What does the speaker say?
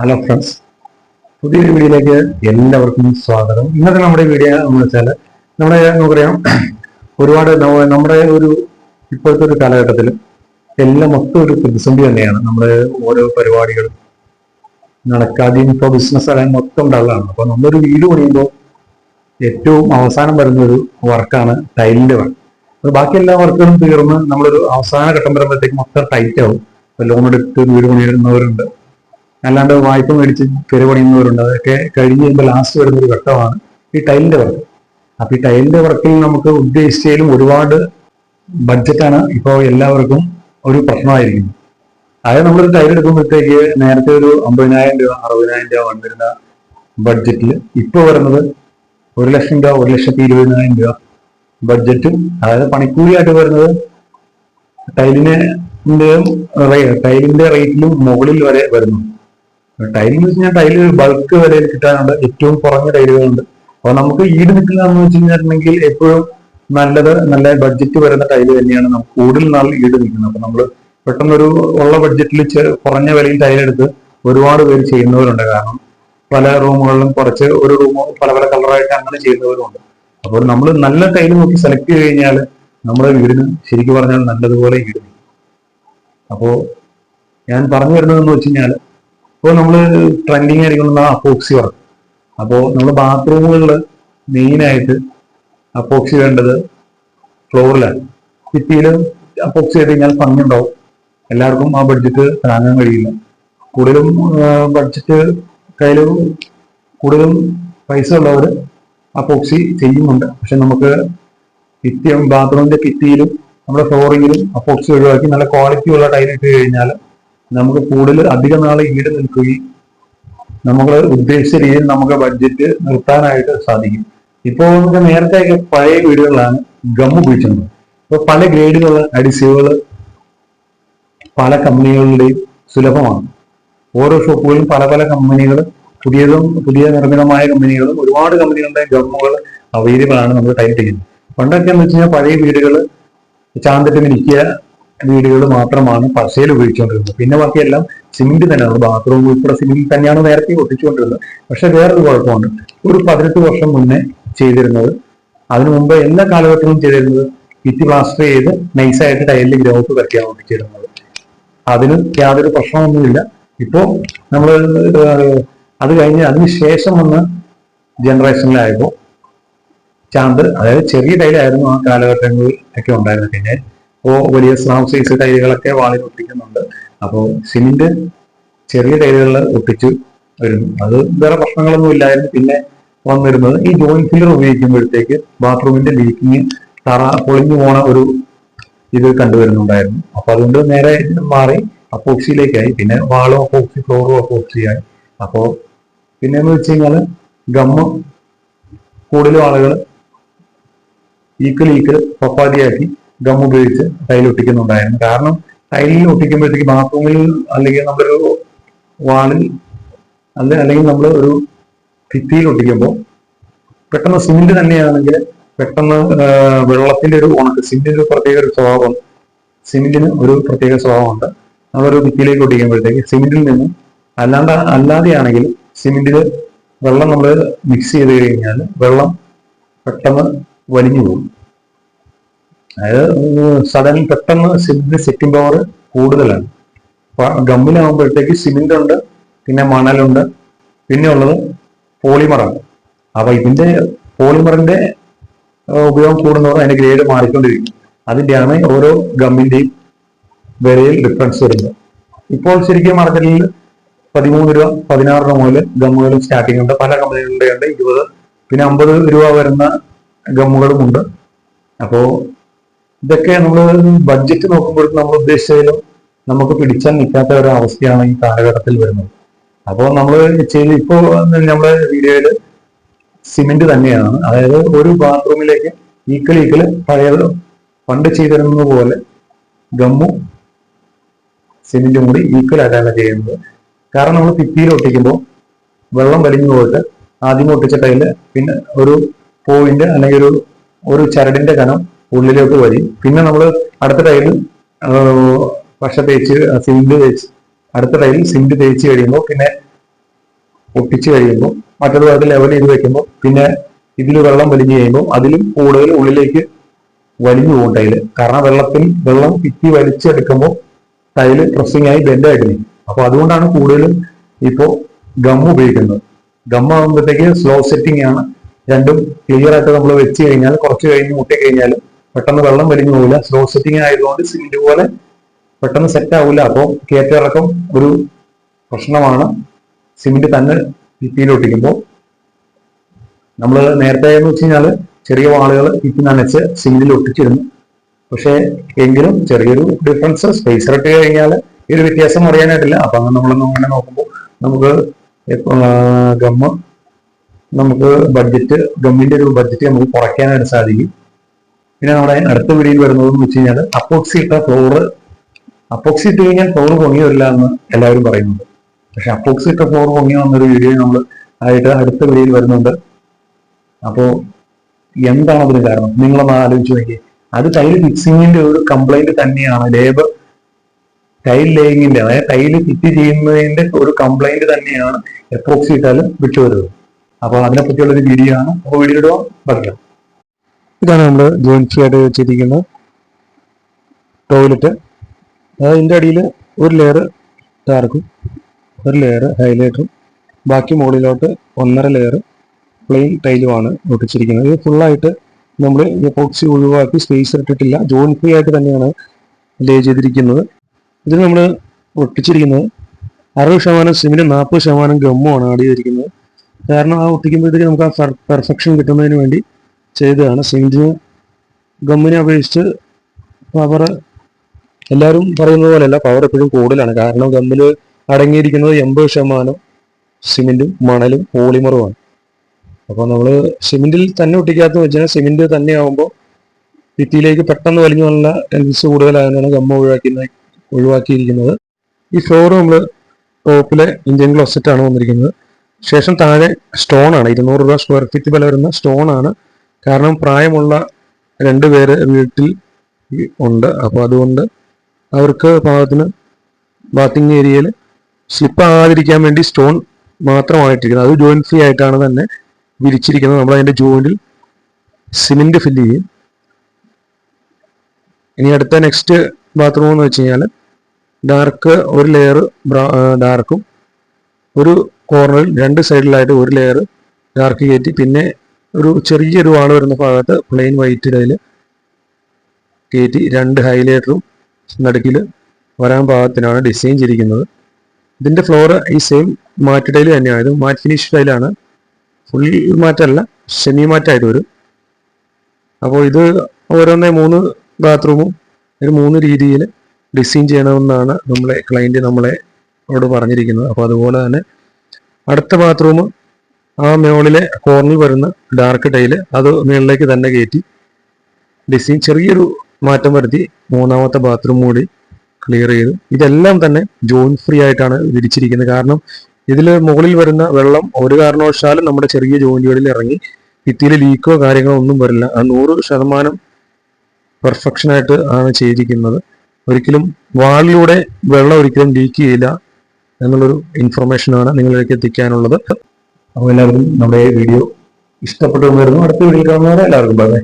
Hello friends, പുതിയൊരു വീഡിയോയിലേക്ക് എല്ലാവർക്കും സ്വാഗതം. ഇന്നത്തെ നമ്മുടെ വീഡിയോ എന്ന് വെച്ചാൽ നമുക്കറിയാം ഒരുപാട് നമ്മുടെ ഇപ്പോഴത്തെ ഒരു കാലഘട്ടത്തിൽ എല്ലാം മൊത്തം ഒരു പ്രതിസന്ധി തന്നെയാണ്. നമ്മുടെ ഓരോ പരിപാടികളും നടക്കാതെയും ഇപ്പോൾ ബിസിനസ് ആകാൻ മൊത്തം ഡള്ളാണ്. അപ്പോൾ നമ്മളൊരു വീട് പണിയുമ്പോൾ ഏറ്റവും അവസാനം വരുന്ന ഒരു വർക്കാണ് ടൈലിന്റെ വർക്ക്. അത് ബാക്കി എല്ലാ വർക്കുകളും തീർന്ന് നമ്മളൊരു അവസാന ഘട്ടം വരുമ്പോഴത്തേക്ക് മൊത്തം ടൈറ്റ് ആവും. ലോൺ എടുത്ത് വീട് പണിയുന്നവരുണ്ട്, അല്ലാണ്ട് വായ്പ മേടിച്ച് പെര പണിയുന്നവരുണ്ട്. അതൊക്കെ കഴിഞ്ഞ് കഴിയുമ്പോൾ ലാസ്റ്റ് വരുന്ന ഒരു ഘട്ടമാണ് ഈ ടൈലിന്റെ വർക്ക്. അപ്പൊ ഈ ടൈലിന്റെ വർക്കിൽ നമുക്ക് ഉദ്ദേശിച്ചതിലും ഒരുപാട് ബഡ്ജറ്റാണ് ഇപ്പോൾ എല്ലാവർക്കും ഒരു പ്രശ്നമായിരിക്കുന്നത്. അതായത് നമ്മളൊരു ടൈൽ എടുക്കുമ്പോഴത്തേക്ക് നേരത്തെ ഒരു 50,000 രൂപ 60,000 രൂപ വന്നിരുന്ന ബഡ്ജറ്റിൽ ഇപ്പോൾ വരുന്നത് 1,00,000 രൂപ 1,20,000 രൂപ ബഡ്ജറ്റും, അതായത് പണിക്കൂലിയായിട്ട് വരുന്നത് ടൈലിന്റെ റേറ്റിലും മുകളിൽ വരെ വരുന്നു. ടൈൽ എന്ന് വെച്ച് കഴിഞ്ഞാൽ ടൈല് ബൾക്ക് വിലയിൽ കിട്ടാനുണ്ട്, ഏറ്റവും കുറഞ്ഞ ടൈലുകളുണ്ട്. അപ്പൊ നമുക്ക് ഈട് നിൽക്കുന്നതെന്ന് വെച്ച് കഴിഞ്ഞിട്ടുണ്ടെങ്കിൽ എപ്പോഴും നല്ല ബഡ്ജറ്റ് വരുന്ന ടൈല് തന്നെയാണ് നമുക്ക് കൂടുതൽ നാൾ ഈട് നിൽക്കുന്നത്. അപ്പൊ നമ്മൾ പെട്ടെന്നൊരു ഉള്ള ബഡ്ജറ്റിൽ കുറഞ്ഞ വിലയിൽ ടൈലെടുത്ത് ഒരുപാട് പേര് ചെയ്യുന്നവരുണ്ട്. കാരണം പല റൂമുകളിലും കുറച്ച് ഒരു റൂം പല പല കളറായിട്ട് അങ്ങനെ ചെയ്യുന്നവരുണ്ട്. അപ്പോൾ നമ്മൾ നല്ല ടൈല് നോക്കി സെലക്ട് ചെയ്ത് കഴിഞ്ഞാൽ നമ്മുടെ വീടിന് ശരിക്കും പറഞ്ഞാൽ നല്ലതുപോലെ ഈട് നിൽക്കും. അപ്പോൾ ഞാൻ പറഞ്ഞു വരുന്നതെന്ന് വെച്ച് കഴിഞ്ഞാൽ ഇപ്പോൾ നമ്മൾ ട്രെൻഡിങ് ആയിരിക്കുന്ന അപ്പോക്സി വർക്ക്. അപ്പോൾ നമ്മൾ ബാത്റൂമുകളിൽ മെയിനായിട്ട് അപ്പോക്സി വേണ്ടത് ഫ്ലോറിലാണ്. ഭിത്തിയിൽ അപ്പോക്സി ചെയ്ത് കഴിഞ്ഞാൽ ഭംഗിയുണ്ടാവും, എല്ലാവർക്കും ആ ബഡ്ജറ്റ് താങ്ങാൻ കഴിയില്ല. കൂടുതലും ബഡ്ജറ്റ് കയ്യിൽ കൂടുതലും പൈസ ഉള്ളവർ അപ്പോക്സി ചെയ്യുന്നുണ്ട്. പക്ഷെ നമുക്ക് ബാത്റൂമിന്റെ ഭിത്തിയിലും നമ്മുടെ ഫ്ലോറിങ്ങിലും അപ്പോക്സി ഒഴിവാക്കി നല്ല ക്വാളിറ്റി ഉള്ള ടൈൽ ഇട്ട് കഴിഞ്ഞാൽ നമുക്ക് കൂടുതൽ അധിക നാൾ ഈട് നിൽക്കുകയും നമ്മൾ ഉദ്ദേശിച്ച രീതിയിൽ നമുക്ക് ബഡ്ജറ്റ് നിർത്താനായിട്ട് സാധിക്കും. ഇപ്പോൾ നമുക്ക് നേരത്തെ പഴയ വീടുകളിലാണ് ഗം ഉപയോഗിച്ചിരുന്നത്. ഇപ്പോൾ പല ഗ്രേഡുകളുള്ള അഡിസീവുകൾ പല കമ്പനികളുടെയും സുലഭമാണ്. ഓരോ ഷോപ്പുകളിലും പല പല കമ്പനികൾ, പുതിയ നിർമ്മിതമായ കമ്പനികളും ഒരുപാട് കമ്പനികളുടെ ഗമ്മുകൾ അവൈലബിൾ ആണ് നമ്മൾ ടൈൽ ചെയ്യുന്നത്. പണ്ടൊക്കെ എന്ന് വെച്ച് കഴിഞ്ഞാൽ പഴയ വീടുകൾ ചാന്തിട്ട് മിനിക്കിയ വീടുകൾ മാത്രമാണ് പശയിൽ ഉപയോഗിച്ചുകൊണ്ടിരുന്നത്. പിന്നെ ബാക്കിയെല്ലാം സിമെന്റ് തന്നെയാണ്. ബാത്റൂം ഉൾപ്പെടെ സിമെന്റ് തന്നെയാണ് നേരത്തെ ഒട്ടിച്ചുകൊണ്ടിരുന്നത്. പക്ഷെ വേറൊരു കുഴപ്പമുണ്ട്. ഒരു 18 വർഷം മുന്നേ ചെയ്തിരുന്നത്, അതിനു മുമ്പ് എല്ലാ കാലഘട്ടത്തിലും ചെയ്തിരുന്നത് ഭിത്തി പ്ലാസ്റ്റർ ചെയ്ത് നൈസായിട്ട് ടൈലിൽ ഗ്രോത്ത് വരയ്ക്കാൻ ഒട്ടിച്ചിരുന്നത്. അതിന് യാതൊരു പ്രശ്നമൊന്നുമില്ല. ഇപ്പോൾ നമ്മൾ അത് കഴിഞ്ഞ് അതിന് ശേഷം വന്ന ജനറേഷനിലായപ്പോൾ ചാന്ത്, അതായത് ചെറിയ ടൈലായിരുന്നു ആ കാലഘട്ടങ്ങളിൽ ഒക്കെ ഉണ്ടായിരുന്നത്. പിന്നെ ഇപ്പോൾ വലിയ സ്ലാബ് സൈസ് ടൈലുകളൊക്കെ വാളിൽ ഒട്ടിക്കുന്നുണ്ട്. അപ്പോൾ സിമെന്റ് ചെറിയ ടൈലുകളിൽ ഒട്ടിച്ചു വരുന്നു. അത് വേറെ പ്രശ്നങ്ങളൊന്നും ഇല്ലായിരുന്നു. പിന്നെ വന്നിരുന്നത് ഈ ജോയിന്റ് ഫില്ലർ ഉപയോഗിക്കുമ്പോഴത്തേക്ക് ബാത്റൂമിന്റെ ലീക്കിങ്, തറ പൊളിഞ്ഞു പോണ ഒരു ഇത് കണ്ടുവരുന്നുണ്ടായിരുന്നു. അപ്പൊ അതുകൊണ്ട് നേരെ മാറി അപ്പോക്സിയിലേക്കായി. പിന്നെ വാളും അപ്പോക്സി, ഫ്ലോറും അപ്പോക്സിയായി. അപ്പോൾ പിന്നെന്ന് വെച്ച് കഴിഞ്ഞാൽ ഗമ്മ് കൂടുതലും ആളുകൾ ഈക്വൽ പപ്പാതിയാക്കി ഗം ഉപയോഗിച്ച് ടൈൽ ഒട്ടിക്കുന്നുണ്ടായിരുന്നു. കാരണം ടൈലിൽ ഒട്ടിക്കുമ്പോഴത്തേക്ക് ബാത്റൂമിൽ അല്ലെങ്കിൽ നമ്മളൊരു വാളിൽ അല്ലെങ്കിൽ നമ്മൾ ഒരു ഭിത്തിയിൽ ഒട്ടിക്കുമ്പോൾ പെട്ടെന്ന് സിമെന്റ് തന്നെയാണെങ്കിൽ പെട്ടെന്ന് വെള്ളത്തിന്റെ ഒരു ഉണക്ക്, സിമെന്റിന് ഒരു പ്രത്യേക സ്വഭാവമുണ്ട്. നമ്മളൊരു ഭിത്തിയിലേക്ക് ഒട്ടിക്കുമ്പോഴത്തേക്ക് സിമെന്റിൽ നിന്നും അല്ലാതെയാണെങ്കിൽ സിമെന്റിൽ വെള്ളം നമ്മൾ മിക്സ് ചെയ്ത് കഴിഞ്ഞാൽ വെള്ളം പെട്ടെന്ന് വലിഞ്ഞു പോകും. അതായത് പെട്ടെന്ന് സിമെന്റിന് സെറ്റിംഗ് പവർ കൂടുതലാണ്. ഗമ്മിലാകുമ്പോഴത്തേക്ക് സിമെന്റ് ഉണ്ട്, പിന്നെ മണലുണ്ട്, പിന്നെ ഉള്ളത് പോളിമറാണ്. അപ്പൊ ഇതിന്റെ പോളിമറിന്റെ ഉപയോഗം കൂടുന്നതോടെ അതിന്റെ ഗ്രേഡ് മാറിക്കൊണ്ടിരിക്കും. അതിന്റെയാണ് ഓരോ ഗമ്മിന്റെയും വിലയിൽ ഡിഫറൻസ് വരുന്നത്. ഇപ്പോൾ ശരിക്കും മാർക്കറ്റിൽ 13 രൂപ 16 രൂപ മുതൽ ഗമ്മുകളും സ്റ്റാർട്ടിംഗ് ഉണ്ട്. പല കമ്പനികളുടെ ഉണ്ട് 20, പിന്നെ 50 രൂപ വരുന്ന ഗമ്മുകളും ഉണ്ട്. അപ്പോ ഇതൊക്കെ നമ്മൾ ബഡ്ജറ്റ് നോക്കുമ്പോഴേക്കും നമ്മൾ ഉദ്ദേശിച്ചതിലും നമുക്ക് പിടിച്ചാൽ നിൽക്കാത്ത ഒരു അവസ്ഥയാണ് ഈ കാലഘട്ടത്തിൽ വരുന്നത്. അപ്പോൾ നമ്മൾ ഇപ്പോൾ നമ്മുടെ വീഡിയോയിൽ സിമെന്റ് തന്നെയാണ്. അതായത് ഒരു ബാത്റൂമിലേക്ക് ഈക്വൽ പഴയത് പണ്ട് ചെയ്തിരുന്നത് പോലെ ഗമ്മും സിമെന്റും കൂടി ഈക്വൽ ആയിട്ടാണ് ചെയ്യുന്നത്. കാരണം നമ്മൾ ഭിത്തിയിൽ ഒട്ടിക്കുമ്പോൾ വെള്ളം വലിഞ്ഞു പോയിട്ട് ആദ്യം ഒട്ടിച്ച ടൈല് പിന്നെ ഒരു പോയിന്റ് അല്ലെങ്കിൽ ഒരു ചരടിന്റെ കനം ഉള്ളിലേക്ക് വരും. പിന്നെ നമ്മൾ അടുത്ത ടൈലിൽ പശ തേച്ച് സിമെന്റ് തേച്ച് അടുത്ത ടൈലിൽ സിമെന്റ് തേച്ച് കഴിയുമ്പോൾ പിന്നെ ഒട്ടിച്ചു കഴിയുമ്പോൾ മറ്റൊരു ലെവൽ ചെയ്ത് വെക്കുമ്പോൾ പിന്നെ ഇതിൽ വെള്ളം വലിഞ്ഞു കഴിയുമ്പോൾ അതിലും കൂടുതൽ ഉള്ളിലേക്ക് വലിഞ്ഞു പോകും ടൈല്. കാരണം വെള്ളം ഭിത്തി വലിച്ചെടുക്കുമ്പോൾ ടൈല് പ്രസ്സിംഗ് ആയി ബെൻഡായിട്ട് നിൽക്കും. അപ്പൊ അതുകൊണ്ടാണ് കൂടുതലും ഇപ്പോ ഗം ഉപയോഗിക്കുന്നത്. ഗം ആകുമ്പോഴത്തേക്ക് സ്ലോ സെറ്റിംഗ് ആണ്. രണ്ടും ക്ലിയർ ആയിട്ട് നമ്മൾ വെച്ച് കഴിഞ്ഞാൽ കുറച്ച് കഴിഞ്ഞ് മുട്ടി കഴിഞ്ഞാൽ പെട്ടെന്ന് വെള്ളം വലിഞ്ഞു പോകില്ല. സ്ലോ സെറ്റിംഗ് ആയതുകൊണ്ട് സിമെന്റ് പോലെ പെട്ടെന്ന് സെറ്റ് ആവില്ല. അപ്പോൾ കയറ്റിറക്കം ഒരു പ്രശ്നമാണ് സിമെന്റ് തന്നെ ഭിത്തിയിൽ ഒട്ടിക്കുമ്പോൾ. നമ്മൾ നേരത്തെ എന്ന് വെച്ച് കഴിഞ്ഞാൽ ചെറിയ വാളുകൾ ഭിത്തി നനച്ച് സിമെന്റിൽ ഒട്ടിച്ചിരുന്നു. പക്ഷെ എങ്കിലും ചെറിയൊരു ഡിഫറൻസ് സ്പേസർ ഇട്ട് കഴിഞ്ഞാൽ ഈ ഒരു വ്യത്യാസം അറിയാനായിട്ടില്ല. അപ്പൊ നമ്മളൊന്നും അങ്ങനെ നോക്കുമ്പോൾ നമുക്ക് ഗമ്മിന്റെ ഒരു ബഡ്ജറ്റ് നമുക്ക് കുറയ്ക്കാനായിട്ട് സാധിക്കും. പിന്നെ നമ്മുടെ അടുത്ത വീഡിയോയിൽ വരുന്നതെന്ന് വെച്ച് കഴിഞ്ഞാൽ അപ്പോക്സി ഇട്ട ഫ്ലോറ്. അപ്പോക്സി ഇട്ട് കഴിഞ്ഞാൽ ഫ്ലോർ പൊങ്ങി വരില്ല എന്ന് എല്ലാവരും പറയുന്നുണ്ട്. പക്ഷെ അപ്പോക്സി ഇട്ട ഫ്ലോർ പൊങ്ങി വന്നൊരു വീഡിയോ നമ്മൾ അടുത്ത വീഡിയോയിൽ വരുന്നുണ്ട്. അപ്പോ എന്താണ് അതിന് കാരണം നിങ്ങളൊന്ന് ആലോചിച്ച് നോക്കി. അത് ടൈൽ ഫിക്സിങ്ങിന്റെ ഒരു കംപ്ലൈന്റ് തന്നെയാണ്. ടൈൽ ലേയിങ്ങിന്റെ, അതായത് ടൈല് ഫിറ്റ് ചെയ്യുന്നതിന്റെ ഒരു കംപ്ലൈന്റ് തന്നെയാണ് എപ്പോക്സി ഇട്ടാലും വിട്ടുവരുന്നത്. അപ്പൊ അതിനെപ്പറ്റിയുള്ള ഒരു വീഡിയോ ആണ്. അപ്പോൾ വീഡിയോ ഇടുക പറയാം. ഇതാണ് നമ്മൾ ജോയിന്റ് ഫ്രീ ആയിട്ട് വെച്ചിരിക്കുന്ന ടോയ്ലറ്റ്. അതായത് ഇതിന്റെ അടിയിൽ ഒരു ലെയർ ഡാർക്കും ഒരു ലെയർ ഹൈലൈറ്ററും ബാക്കി മുകളിലോട്ട് 1.5 ലെയർ പ്ലെയിൻ ടൈലുമാണ് ഒട്ടിച്ചിരിക്കുന്നത്. ഇത് ഫുള്ളായിട്ട് നമ്മൾ എപ്പോക്സി ഒഴിവാക്കി സ്പേസ് ഇട്ടിട്ടില്ല, ജോയിന്റ് ഫ്രീ ആയിട്ട് തന്നെയാണ് ലേ ചെയ്തിരിക്കുന്നത്. ഇത് നമ്മൾ ഒട്ടിച്ചിരിക്കുന്നത് 60% സിമെന്റ് 40% ഗമ്മുമാണ് ആഡ് ചെയ്തിരിക്കുന്നത്. കാരണം ആ ഒട്ടിക്കുമ്പോഴത്തേക്ക് നമുക്ക് ആ പെർഫെക്ഷൻ കിട്ടുന്നതിന് വേണ്ടി ചെയ്തതാണ്. സിമെന്റിന് ഗമ്മിനെ അപേക്ഷിച്ച് പവർ എല്ലാവരും പറയുന്നത് പോലെയല്ല, പവർ എപ്പോഴും കൂടുതലാണ്. കാരണം ഗമ്മിൽ അടങ്ങിയിരിക്കുന്നത് 80% സിമെന്റും മണലും പോളിമറുമാണ്. അപ്പോൾ നമ്മൾ സിമെന്റിൽ തന്നെ ഒട്ടിക്കാത്ത വെച്ചാൽ സിമെന്റ് തന്നെ ആകുമ്പോൾ ഭിത്തിയിലേക്ക് പെട്ടെന്ന് വലിഞ്ഞു വന്ന ടെൻഡൻസി കൂടുതലായതാണ് ഗമ്മ ഒഴിവാക്കിയിരിക്കുന്നത്. ഈ ഫ്ലോർ നമ്മൾ ടോപ്പിലെ ഇന്ത്യൻ ക്ലോസറ്റ് ആണ് വന്നിരിക്കുന്നത്. ശേഷം താഴെ സ്റ്റോൺ ആണ്, 200 രൂപ സ്ക്വയർ ഫീറ്റ് വില വരുന്ന സ്റ്റോൺ ആണ്. കാരണം പ്രായമുള്ള 2 പേര് വീട്ടിൽ ഉണ്ട്. അപ്പോൾ അതുകൊണ്ട് അവർക്ക് പാകത്തിന് ബാത്തിങ് ഏരിയയിൽ സ്ലിപ്പ് ആകാതിരിക്കാൻ വേണ്ടി സ്റ്റോൺ മാത്രമാണ് ഇട്ടിരിക്കുന്നത്. അത് ജോയിന്റ് ഫ്രീ ആയിട്ടാണ് തന്നെ വിരിച്ചിരിക്കുന്നത്. നമ്മൾ അതിന്റെ ജോയിന്റിൽ സിമെന്റ് ഫില്ല് ചെയ്യും. ഇനി അടുത്ത നെക്സ്റ്റ് ബാത്റൂം എന്ന് വെച്ച് കഴിഞ്ഞാൽ ഡാർക്ക് ഒരു ലെയർ ഡാർക്കും ഒരു കോർണറിൽ 2 സൈഡിലായിട്ട് ഒരു ലെയർ ഡാർക്ക് കയറ്റി പിന്നെ ഒരു ചെറിയൊരു വാള് വരുന്ന ഭാഗത്ത് പ്ലെയിൻ വൈറ്റ് ടൈല് കയറ്റി 2 ഹൈലൈറ്ററും നടുക്കിൽ വരാൻ പാകത്തിനാണ് ഡിസൈൻ ചെയ്തിരിക്കുന്നത്. ഇതിന്റെ ഫ്ലോർ ഈ സെയിം മാറ്റ് ടൈല് തന്നെയാണ്. ഇത് മാറ്റ് ഫിനിഷ് ടൈലാണ്, ഫുൾ മാറ്റല്ല, സെമി മാറ്റായിട്ട് വരും. അപ്പോൾ ഇത് ഓരോന്നേ 3 ബാത്റൂമും ഒരു 3 രീതിയിൽ ഡിസൈൻ ചെയ്യണമെന്നാണ് നമ്മളോട് പറഞ്ഞിരിക്കുന്നത്. അപ്പോൾ അതുപോലെ തന്നെ അടുത്ത ബാത്റൂം ആ മുകളിലെ കോർണറിൽ വരുന്ന ഡാർക്ക് ടൈല് അത് മുകളിലേക്ക് തന്നെ കയറ്റി ഡിസൈൻ ചെറിയൊരു മാറ്റം വരുത്തി 3ാമത്തെ ബാത്റൂം കൂടി ക്ലിയർ ചെയ്തു. ഇതെല്ലാം തന്നെ ജോയിന്റ് ഫ്രീ ആയിട്ടാണ് വിരിച്ചിരിക്കുന്നത്. കാരണം ഇതിൽ മുകളിൽ വരുന്ന വെള്ളം ഒരു കാരണവശാലും നമ്മുടെ ചെറിയ ജോയിന്റുകളിൽ ഇറങ്ങി ഭിത്തിയിൽ ലീക്കോ കാര്യങ്ങളോ ഒന്നും വരില്ല. ആ 100% പെർഫെക്ഷനായിട്ട് ആണ് ചെയ്തിരിക്കുന്നത്. ഒരിക്കലും വാളിലൂടെ വെള്ളം ഒരിക്കലും ലീക്ക് ചെയ്യില്ല എന്നുള്ളൊരു ഇൻഫർമേഷനാണ് നിങ്ങളിലേക്ക് എത്തിക്കാനുള്ളത്. അപ്പോൾ എല്ലാവർക്കും നമ്മുടെ വീഡിയോ ഇഷ്ടപ്പെട്ടു വരുന്നു. അടുത്ത വീഡിയോ കാണുന്നവരെ എല്ലാവർക്കും ബൈ.